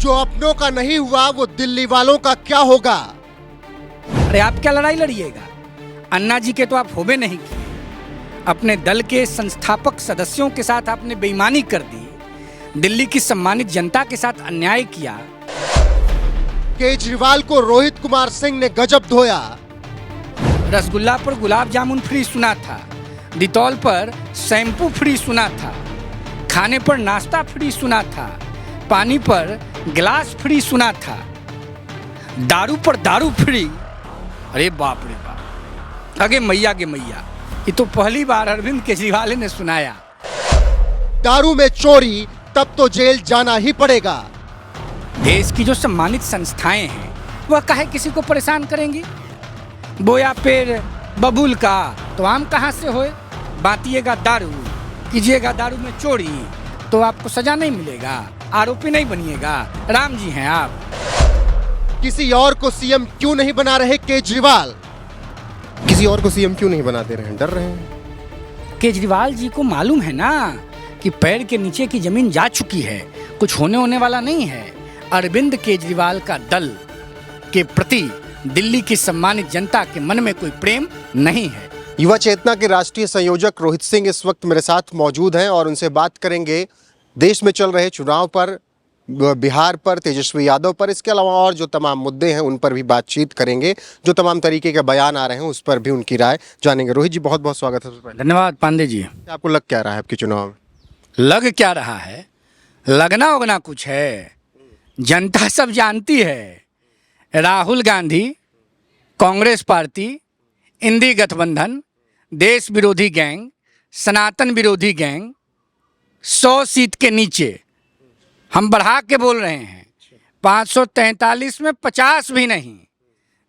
जो अपनों का नहीं हुआ वो दिल्ली वालों का क्या होगा। अरे आप क्या लड़ाई लड़िएगा? अन्ना जी के तो आप होबे नहीं किए। अपने दल के संस्थापक सदस्यों के साथ आपने बेईमानी कर दी, दिल्ली की सम्मानित जनता के साथ अन्याय किया। केजरीवाल को रोहित कुमार सिंह ने गजब धोया। रसगुल्ला पर गुलाब जामुन फ्री सुना था, डिटॉल पर शैम्पू फ्री सुना था, खाने पर नाश्ता फ्री सुना था, पानी पर गिलास फ्री सुना था, दारू पर दारू फ्री। अरे बाप रे बाप, आगे मैया के मैया, ये तो पहली बार अरविंद केजरीवाल ने सुनाया। दारू में चोरी तब तो जेल जाना ही पड़ेगा। देश की जो सम्मानित संस्थाएं हैं वह काहे किसी को परेशान करेंगी? बोया पेड़ बबूल का तो आम कहाँ से होए? बांटिएगा दारू, कीजिएगा दारू में चोरी तो आपको सजा नहीं मिलेगा, आरोपी नहीं बनिएगा। राम जी हैं आप। किसी और को सीएम क्यों नहीं बना रहे केजरीवाल? किसी और को सीएम क्यों नहीं बना दे रहे हैं? डर रहे हैं। केजरीवाल जी को मालूम है ना कि पैर के नीचे की जमीन जा चुकी है, कुछ होने वाला नहीं है। अरविंद केजरीवाल का दल के प्रति दिल्ली की सम्मानित जनता के मन में कोई प्रेम नहीं है। युवा चेतना के राष्ट्रीय संयोजक रोहित सिंह इस वक्त मेरे साथ मौजूद हैं और उनसे बात करेंगे देश में चल रहे चुनाव पर, बिहार पर, तेजस्वी यादव पर, इसके अलावा और जो तमाम मुद्दे हैं उन पर भी बातचीत करेंगे। जो तमाम तरीके के बयान आ रहे हैं उस पर भी उनकी राय जानेंगे। रोहित जी, बहुत बहुत स्वागत है। धन्यवाद पांडे जी। आपको लग क्या रहा है आपके चुनाव में? लग क्या रहा है? लगना उगना कुछ है, जनता सब जानती है। राहुल गांधी, कांग्रेस पार्टी, इंडी गठबंधन, देश विरोधी गैंग, सनातन विरोधी गैंग, 100 सीट के नीचे हम बढ़ा के बोल रहे हैं, 543 में 50 भी नहीं।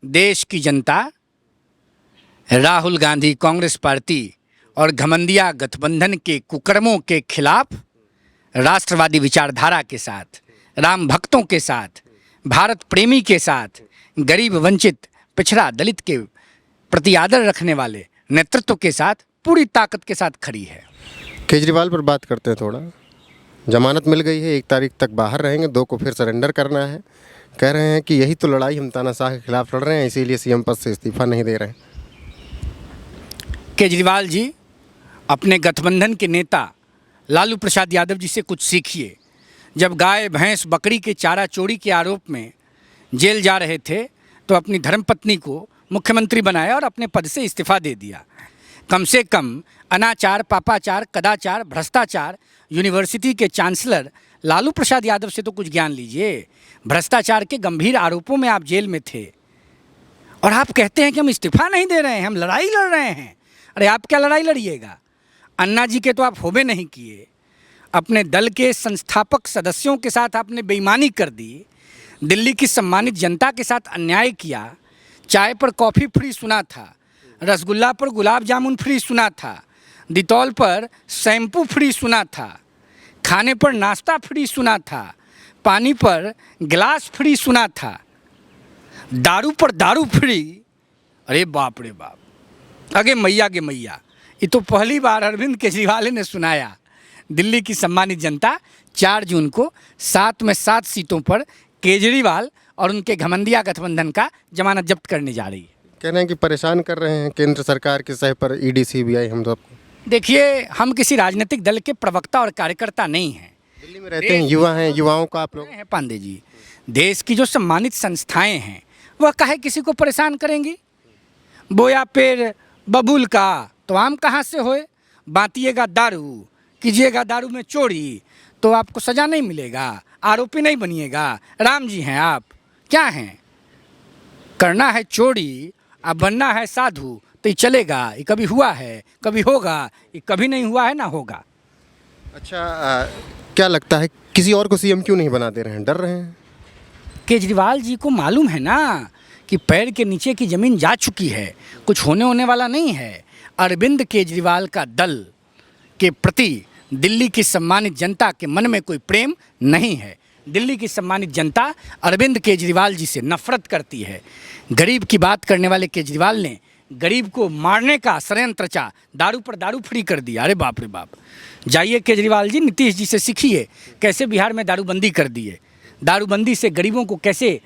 देश की जनता राहुल गांधी, कांग्रेस पार्टी और घमंडिया गठबंधन के कुकर्मों के खिलाफ राष्ट्रवादी विचारधारा के साथ, राम भक्तों के साथ, भारत प्रेमी के साथ, गरीब, वंचित, पिछड़ा, दलित के प्रति आदर रखने वाले नेतृत्व के साथ पूरी ताकत के साथ खड़ी है। केजरीवाल पर बात करते हैं थोड़ा। जमानत मिल गई है, 1 तारीख तक बाहर रहेंगे, 2 को फिर सरेंडर करना है। कह रहे हैं कि यही तो लड़ाई हम तानाशाह के खिलाफ लड़ रहे हैं, इसीलिए सीएम पद से इस्तीफा नहीं दे रहे हैं। केजरीवाल जी अपने गठबंधन के नेता लालू प्रसाद यादव जी से कुछ सीखिए। जब गाय, भैंस, बकरी के चारा चोरी के आरोप में जेल जा रहे थे तो अपनी धर्मपत्नी को मुख्यमंत्री बनाया और अपने पद से इस्तीफा दे दिया। कम से कम अनाचार, पापाचार, कदाचार, भ्रष्टाचार, यूनिवर्सिटी के चांसलर लालू प्रसाद यादव से तो कुछ ज्ञान लीजिए। भ्रष्टाचार के गंभीर आरोपों में आप जेल में थे और आप कहते हैं कि हम इस्तीफा नहीं दे रहे हैं, हम लड़ाई लड़ रहे हैं। अरे आप क्या लड़ाई लड़िएगा? अन्ना जी के तो आप होबे नहीं किए। अपने दल के संस्थापक सदस्यों के साथ आपने बेईमानी कर दी, दिल्ली की सम्मानित जनता के साथ अन्याय किया। चाय पर कॉफ़ी फ्री सुना था, रसगुल्ला पर गुलाब जामुन फ्री सुना था, डिटॉल पर शैम्पू फ्री सुना था, खाने पर नाश्ता फ्री सुना था, पानी पर गिलास फ्री सुना था, दारू पर दारू फ्री। अरे बाप रे बाप, आगे मैया के मैया, ये तो पहली बार अरविंद केजरीवाल ने सुनाया। दिल्ली की सम्मानित जनता 4 जून को 7 में 7 सीटों पर केजरीवाल और उनके घमंडिया गठबंधन का जमानत जब्त करने जा रही है। कह रहे हैं कि परेशान कर रहे हैं केंद्र सरकार के सह पर ईडी, सीबीआई। हम तो आपको देखिए, हम किसी राजनीतिक दल के प्रवक्ता और कार्यकर्ता नहीं हैं। दिल्ली में रहते हैं, युवा हैं, युवाओं का आप लोग हैं पांडे जी। देश की जो सम्मानित संस्थाएं हैं वह काहे किसी को परेशान करेंगी? बोया पेड़ बबूल का तो आम कहाँ से होए? बांटिएगा दारू, कीजिएगा दारू में चोरी तो आपको सजा नहीं मिलेगा, आरोपी नहीं बनिएगा। राम जी हैं आप। क्या हैं? करना है चोरी, अब बनना है साधु तो ये चलेगा? ये कभी हुआ है, कभी होगा, ये कभी नहीं हुआ है ना होगा। अच्छा, क्या लगता है किसी और को सीएम क्यों नहीं बना दे रहे हैं? डर रहे हैं। केजरीवाल जी को मालूम है ना कि पैर के नीचे की ज़मीन जा चुकी है, कुछ होने वाला नहीं है। अरविंद केजरीवाल का दल के प्रति दिल्ली की सम्मानित जनता के मन में कोई प्रेम नहीं है। दिल्ली की सम्मानित जनता अरविंद केजरीवाल जी से नफरत करती है। गरीब की बात करने वाले केजरीवाल ने गरीब को मारने का षड्यंत्र रचा, दारू पर दारू फ्री कर दिया। अरे बाप रे बाप, जाइए केजरीवाल जी, नीतीश जी से सीखिए कैसे बिहार में दारूबंदी कर दिए। दारूबंदी से गरीबों को कैसे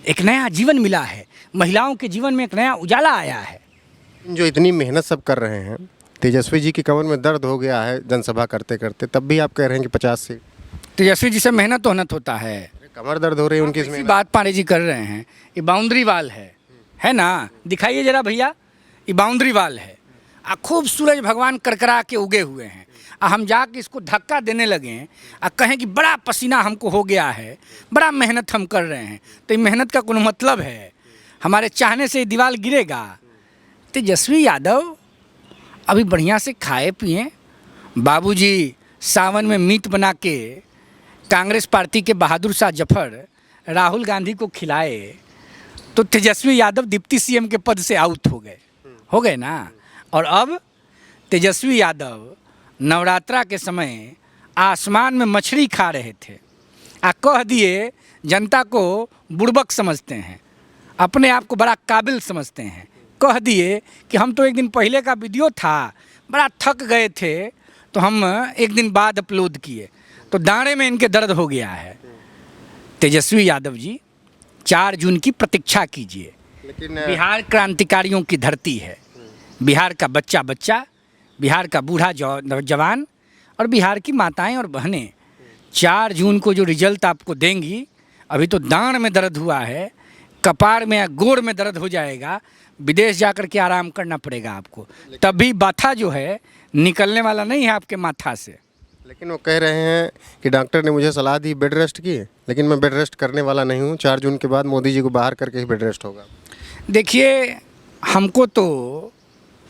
एक नया जीवन मिला है, महिलाओं के जीवन में एक नया उजाला आया है। जो इतनी मेहनत सब कर रहे हैं, तेजस्वी जी की कमर में दर्द हो गया है जनसभा करते करते, तब भी आप कह रहे हैं कि 50 सीट। तेजस्वी जी से मेहनत तो होनत होता है। कमर दर्द हो रही है उनकी इसी इसमें। बात पांडे जी कर रहे हैं, ये बाउंड्री वाल है ना, दिखाइए जरा भैया, ये बाउंड्री वाल है। खूब सूरज भगवान करकरा के उगे हुए हैं, हम जाके इसको धक्का देने लगे कहें कि बड़ा पसीना हमको हो गया है, बड़ा मेहनत हम कर रहे हैं, तो ये मेहनत का कोई मतलब है? हमारे चाहने से ये दीवार गिरेगा? तेजस्वी यादव अभी बढ़िया से खाए पिए, बाबूजी सावन में मीट बना के कांग्रेस पार्टी के बहादुर शाह जफर राहुल गांधी को खिलाए, तो तेजस्वी यादव डिप्टी सीएम के पद से आउट हो गए ना। और अब तेजस्वी यादव नवरात्रा के समय आसमान में मछली खा रहे थे, कह दिए जनता को बुड़बक समझते हैं, अपने आप को बड़ा काबिल समझते हैं, कह दिए कि हम तो एक दिन पहले का वीडियो था, बड़ा थक गए थे तो हम एक दिन बाद अपलोड किए, तो दाढ़े में इनके दर्द हो गया है। तेजस्वी यादव जी 4 जून की प्रतीक्षा कीजिए। लेकिन बिहार क्रांतिकारियों की धरती है, बिहार का बच्चा बच्चा, बिहार का बूढ़ा जवान और बिहार की माताएं और बहनें 4 जून को जो रिजल्ट आपको देंगी, अभी तो दाढ़ में दर्द हुआ है, कपार में या गोड़ में दर्द हो जाएगा, विदेश जाकर के आराम करना पड़ेगा आपको, तभी बाथा जो है निकलने वाला नहीं है आपके माथा से। लेकिन वो कह रहे हैं कि डॉक्टर ने मुझे सलाह दी बेड रेस्ट की, लेकिन मैं बेड रेस्ट करने वाला नहीं हूँ, 4 जून के बाद मोदी जी को बाहर करके ही बेड रेस्ट होगा। देखिए, हमको तो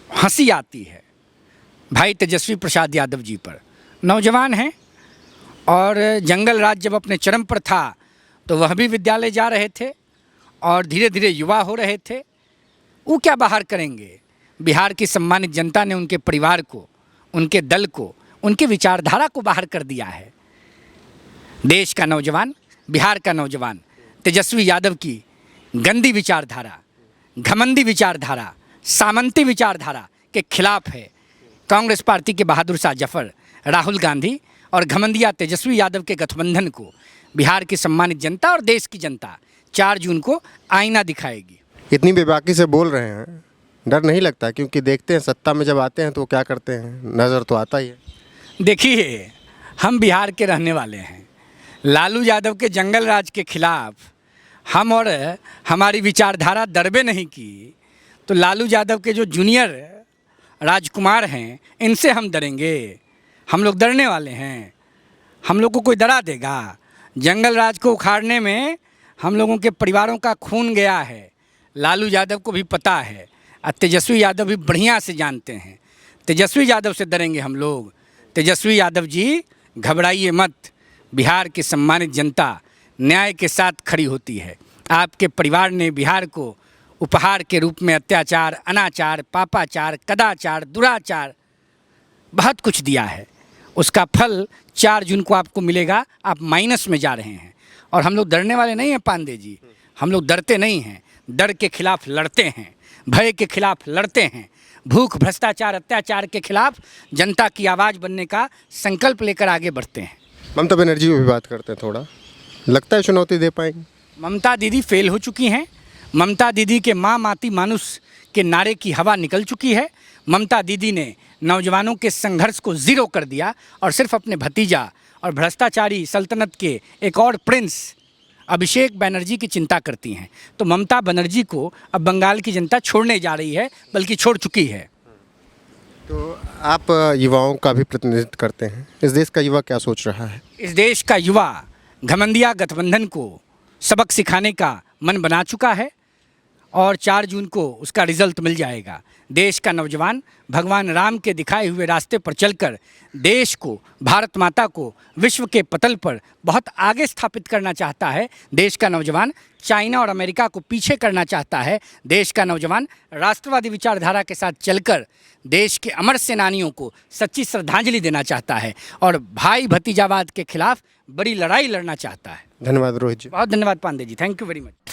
हंसी आती है भाई तेजस्वी प्रसाद यादव जी पर। नौजवान हैं और जंगल राज जब अपने चरम पर था तो वह भी विद्यालय जा रहे थे और धीरे धीरे युवा हो रहे थे, वो क्या बाहर करेंगे? बिहार की सम्मानित जनता ने उनके परिवार को, उनके दल को, उनके विचारधारा को बाहर कर दिया है। देश का नौजवान, बिहार का नौजवान तेजस्वी यादव की गंदी विचारधारा, घमंडी विचारधारा, सामंती विचारधारा के खिलाफ है। कांग्रेस पार्टी के बहादुर शाह जफर, राहुल गांधी और घमंडिया तेजस्वी यादव के गठबंधन को बिहार की सम्मानित जनता और देश की जनता 4 जून को आईना दिखाएगी। इतनी बेबाकी से बोल रहे हैं, डर नहीं लगता? क्योंकि देखते हैं सत्ता में जब आते हैं तो वो क्या करते हैं, नज़र तो आता ही है। देखिए, हम बिहार के रहने वाले हैं, लालू यादव के जंगल राज के खिलाफ हम और हमारी विचारधारा दरबे नहीं की, तो लालू यादव के जो जूनियर राजकुमार हैं इनसे हम डरेंगे? हम लोग डरने वाले हैं? हम लोग को कोई डरा देगा? जंगल राज को उखाड़ने में हम लोगों के परिवारों का खून गया है, लालू यादव को भी पता है और तेजस्वी यादव भी बढ़िया से जानते हैं। तेजस्वी यादव से डरेंगे हम लोग? तेजस्वी यादव जी घबराइए मत, बिहार की सम्मानित जनता न्याय के साथ खड़ी होती है। आपके परिवार ने बिहार को उपहार के रूप में अत्याचार, अनाचार, पापाचार, कदाचार, दुराचार बहुत कुछ दिया है, उसका फल 4 जून को आपको मिलेगा। आप माइनस में जा रहे हैं और हम लोग डरने वाले नहीं हैं पांडे जी, हम लोग डरते नहीं हैं, डर के खिलाफ लड़ते हैं, भय के खिलाफ लड़ते हैं, भूख, भ्रष्टाचार, अत्याचार के खिलाफ जनता की आवाज़ बनने का संकल्प लेकर आगे बढ़ते हैं। ममता बनर्जी को भी बात करते हैं थोड़ा, लगता है चुनौती दे पाएंगे? ममता दीदी फेल हो चुकी हैं। ममता दीदी के माँ माती मानुष के नारे की हवा निकल चुकी है। ममता दीदी ने नौजवानों के संघर्ष को ज़ीरो कर दिया और सिर्फ अपने भतीजा और भ्रष्टाचारी सल्तनत के एक और प्रिंस अभिषेक बनर्जी की चिंता करती हैं। तो ममता बनर्जी को अब बंगाल की जनता छोड़ने जा रही है, बल्कि छोड़ चुकी है। तो आप युवाओं का भी प्रतिनिधित्व करते हैं, इस देश का युवा क्या सोच रहा है? इस देश का युवा घमंडिया गठबंधन को सबक सिखाने का मन बना चुका है और 4 जून को उसका रिजल्ट मिल जाएगा। देश का नौजवान भगवान राम के दिखाए हुए रास्ते पर चलकर देश को, भारत माता को विश्व के पटल पर बहुत आगे स्थापित करना चाहता है। देश का नौजवान चाइना और अमेरिका को पीछे करना चाहता है। देश का नौजवान राष्ट्रवादी विचारधारा के साथ चलकर देश के अमर सेनानियों को सच्ची श्रद्धांजलि देना चाहता है और भाई भतीजावाद के खिलाफ बड़ी लड़ाई लड़ना चाहता है। धन्यवाद रोहित जी। बहुत धन्यवाद Pandey ji, thank you very much.